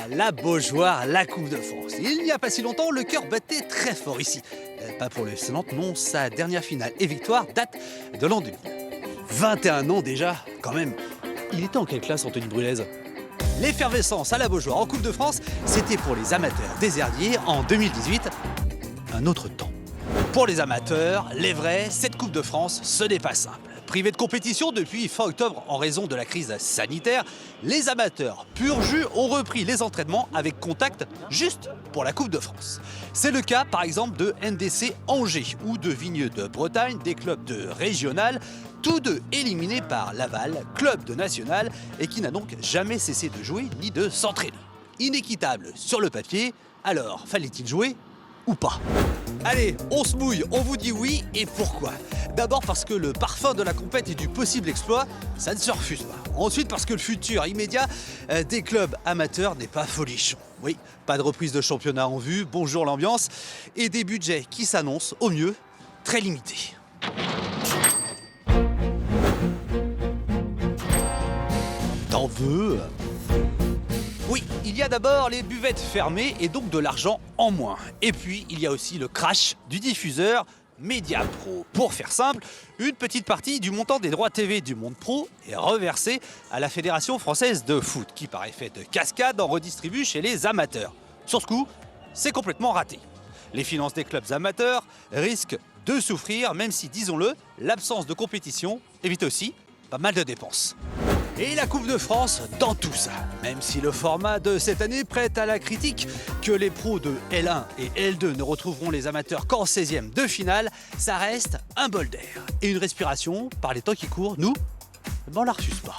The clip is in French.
la Beaujoire, la Coupe de France. Il n'y a pas si longtemps, le cœur battait très fort ici. Pas pour le FC Nantes, non, sa dernière finale et victoire date de l'an 2000. 21 ans déjà, quand même. Il était en quelle classe, Anthony Brulez? L'effervescence à la Beaujoire en Coupe de France, c'était pour les amateurs des Herdiers en 2018. Un autre temps. Pour les amateurs, les vrais, cette Coupe de France, ce n'est pas simple. Privés de compétition depuis fin octobre en raison de la crise sanitaire, les amateurs pur jus ont repris les entraînements avec contact juste pour la Coupe de France. C'est le cas par exemple de NDC Angers ou de Vigneux de Bretagne, des clubs de régional, tous deux éliminés par Laval, club de national, et qui n'a donc jamais cessé de jouer ni de s'entraîner. Inéquitable sur le papier, alors fallait-il jouer ou pas? Allez, on se mouille, on vous dit oui, et pourquoi? D'abord parce que le parfum de la compète et du possible exploit, ça ne se refuse pas. Ensuite parce que le futur immédiat des clubs amateurs n'est pas folichon. Oui, pas de reprise de championnat en vue, bonjour l'ambiance, et des budgets qui s'annoncent, au mieux, très limités. T'en veux? Oui, il y a d'abord les buvettes fermées et donc de l'argent en moins. Et puis, il y a aussi le crash du diffuseur Mediapro. Pour faire simple, une petite partie du montant des droits TV du Monde Pro est reversée à la Fédération française de foot, qui par effet de cascade en redistribue chez les amateurs. Sur ce coup, c'est complètement raté. Les finances des clubs amateurs risquent de souffrir, même si, disons-le, l'absence de compétition évite aussi pas mal de dépenses. Et la Coupe de France dans tout ça. Même si le format de cette année prête à la critique, que les pros de L1 et L2 ne retrouveront les amateurs qu'en 16e de finale, ça reste un bol d'air. Et une respiration par les temps qui courent, nous, on la refuse pas.